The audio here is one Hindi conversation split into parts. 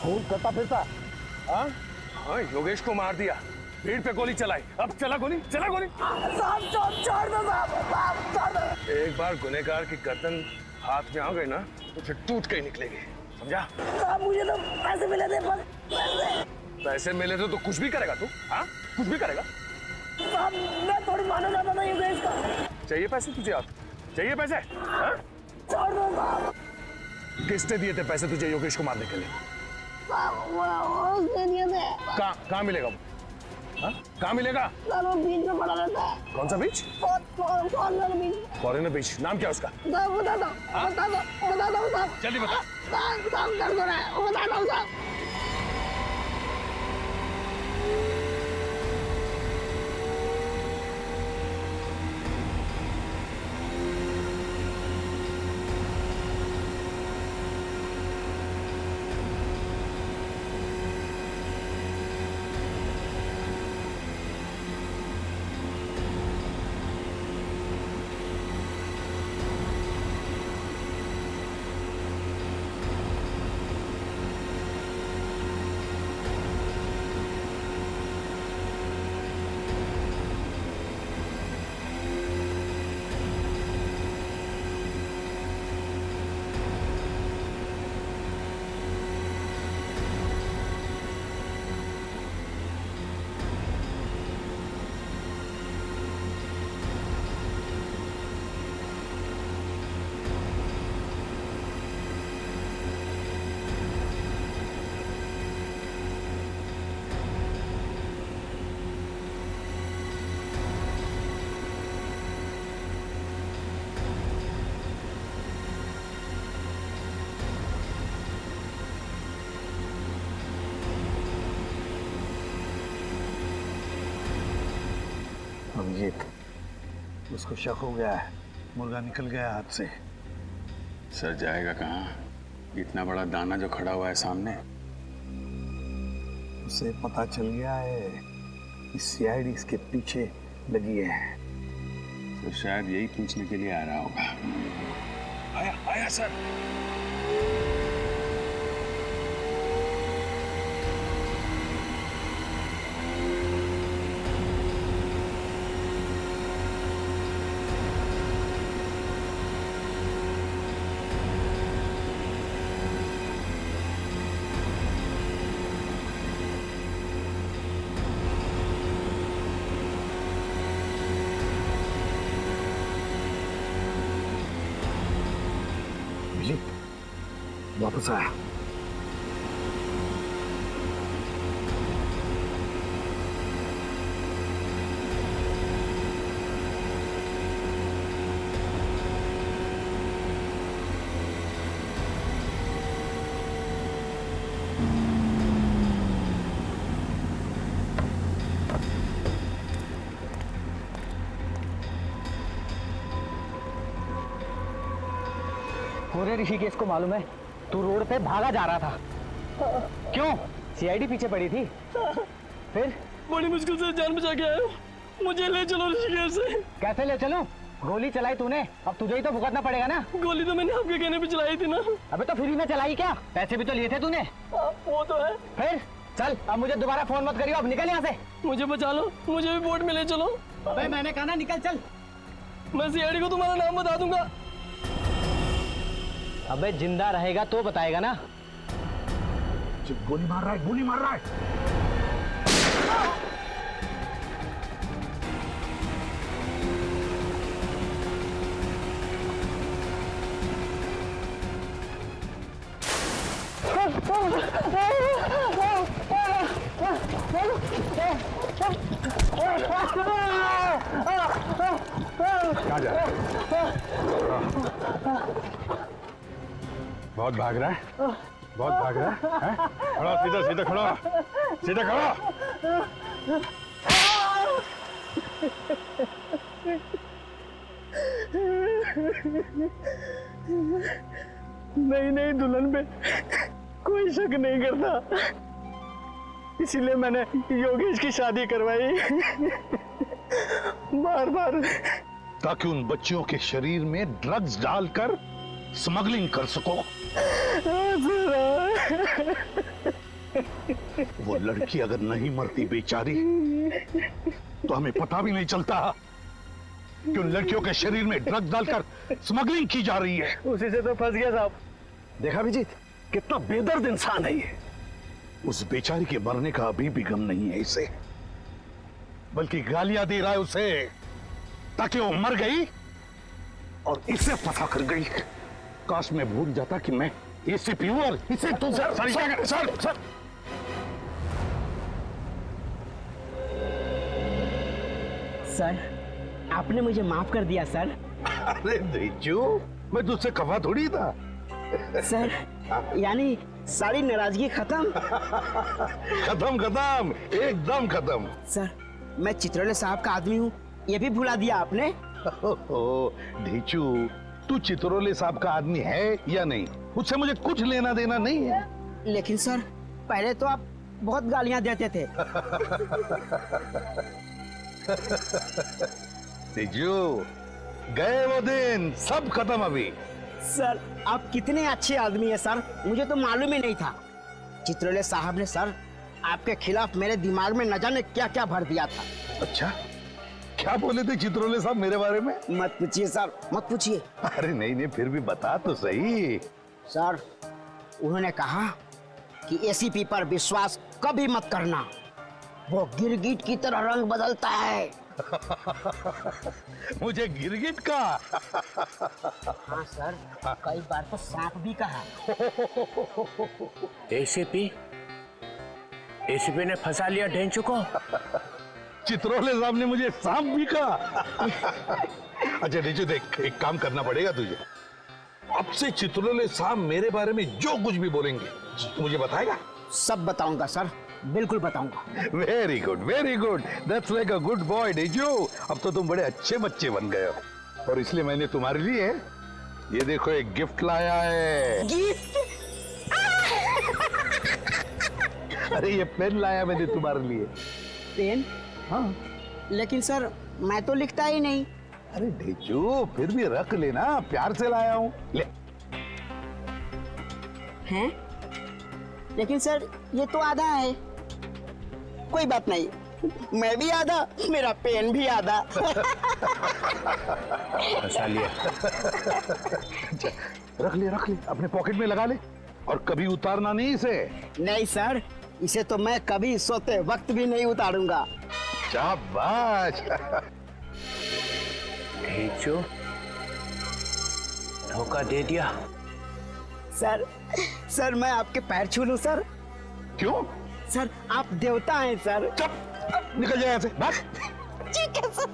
खून करता फिरता। हाँ हाँ, योगेश को मार दिया, भीड़ पे गोली चलाई, अब चला गोली। साहब छोड़ दो साहब, छोड़ दो। एक बार गुनहगार की गर्दन हाथ में आ गई ना तो फिर टूट के ही निकलेगी, समझा? साहब मुझे तो पैसे मिले थे, बस पैसे मिले थे तो कुछ भी करेगा तू? हाँ, कुछ भी करेगा? साहब मैं थोड़ी मानना चाहता था योगेश का। चाहिए पैसे तुझे? आप चाहिए पैसे? हाँ? छोड़ दो साहब। किसने दिए थे पैसे तुझे योगेश को मारने के लिए? उसने दिए थे। कहाँ मिलेगा वो? हाँ? कहाँ मिलेगा? साहब वो बीच में पड़ा रहता है। कौन सा बीच? फॉरेनर बीच। फॉरेनर बीच, नाम क्या उसका? साहब बता दो साहब। जल्दी बता। साहब कर दो रहा है, बता दो साहब। अभिजीत, उसको शक हो गया है, मुर्गा निकल गया हाथ से। सर जाएगा कहाँ? इतना बड़ा दाना जो खड़ा हुआ है सामने। उसे पता चल गया है कि सीआईडी इसके पीछे लगी है, तो शायद यही पूछने के लिए आ रहा होगा। आया सर। वापस आया। पूरे ऋषिकेश को मालूम है तू रोड पे भागा जा रहा था। क्यों? सीआईडी पीछे पड़ी थी। फिर बड़ी मुश्किल से जान बचा के आया हूँ, मुझे ले चलो ऋषिकेश से। कैसे ले चलूं? गोली चलाई तूने, अब तुझे ही तो भुगतना पड़ेगा ना। गोली तो मैंने आपके कहने पे चलाई थी ना। अबे तो फ्री में चलाई क्या? पैसे भी तो लिए थे तूने। वो तो है। फिर चल, अब मुझे दोबारा फोन मत करियो, अब निकल यहाँ से। मुझे बचा लो, मुझे भी बोट में ले चलो। अबे मैंने कहा ना निकल चल। मैं सीआईडी को तुम्हारा नाम बता दूंगा। अबे जिंदा रहेगा तो बताएगा ना। गोली मार रहा है, गोली मार रहा है। कहाँ जा रहा है? बहुत भाग रहा है, बहुत भाग रहा है? खड़ा, सीधा सीधा खड़ा, सीधा खड़ा। नहीं दुल्हन पे कोई शक नहीं करता, इसीलिए मैंने योगेश की शादी करवाई। बार बार ताकि उन बच्चियों के शरीर में ड्रग्स डालकर स्मगलिंग कर सको। वो लड़की अगर नहीं मरती बेचारी तो हमें पता भी नहीं चलता कि उन लड़कियों के शरीर में ड्रग डालकर स्मगलिंग की जा रही है। उसी से तो फंस गया साहब। देखा अभिजीत, कितना बेदर्द इंसान है ये। उस बेचारी के मरने का अभी भी गम नहीं है इसे, बल्कि गालियां दे रहा है उसे ताकि वो मर गई और इसे फंसा कर गई। काश मैं भूल जाता कि मैं एसीपी हूं और इसे तो सर। सर, आपने मुझे माफ कर दिया सर। अरे देजू, मैं तुझसे कहा थोड़ी था। सर, यानी सारी नाराजगी खत्म। खत्म एकदम खत्म। सर, मैं चित्रोले साहब का आदमी हूँ, ये भी भुला दिया आपने। ढीचू, तू चित्रोले साहब का आदमी है या नहीं, उससे मुझे कुछ लेना देना नहीं है। लेकिन सर, पहले तो आप बहुत गालियां देते थे। ढीचू, गए वो दिन, सब खत्म अभी। सर, आप कितने अच्छे आदमी हैं सर, मुझे तो मालूम ही नहीं था। चित्रोले साहब ने सर आपके खिलाफ मेरे दिमाग में न जाने क्या क्या भर दिया था। अच्छा, क्या बोले थे चित्रोले साहब मेरे बारे में? मत पूछिए सर, मत पूछिए। अरे नहीं, फिर भी बता तो सही। सर, उन्होंने कहा कि एसीपी पर विश्वास कभी मत करना, वो गिरगिट की तरह रंग बदलता है। मुझे गिरगिट का? हाँ सर, कई बार तो सांप भी कहा। एसीपी ने फंसा लिया ढेंचू को। चित्रोले साहब ने मुझे सांप भी कहा। अच्छा नीचू, देख, एक काम करना पड़ेगा तुझे। अब से चित्रोले साहब मेरे बारे में जो कुछ भी बोलेंगे तो मुझे बताएगा। सब बताऊंगा सर, बिल्कुल बताऊंगा। Very good, that's like a good boy नीचू। अब तो तुम बड़े अच्छे बच्चे बन गए हो, और इसलिए मैंने तुम्हारे लिए ये देखो एक गिफ्ट लाया है। गिफ्ट? अरे ये पेन लाया मैंने तुम्हारे लिए। पेन? हाँ। लेकिन सर, मैं तो लिखता ही नहीं। अरे ढेचू, फिर भी रख लेना, प्यार से लाया हूँ, ले। हैं? लेकिन सर, ये तो आधा है। कोई बात नहीं, मैं भी आधा, मेरा पेन भी आधा। फंसा लिया। रख ले, अपने पॉकेट में लगा ले, और कभी उतारना नहीं इसे। नहीं सर, इसे तो मैं कभी सोते वक्त भी नहीं उतारूंगा। शाबाश। ढेंचू, धोखा दे दिया। सर, मैं आपके पैर छू लूं सर? क्यों? सर, आप देवता हैं सर। चुप, निकल जाए यहाँ से, भाग। ठीक है सर।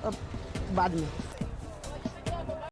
अब बाद में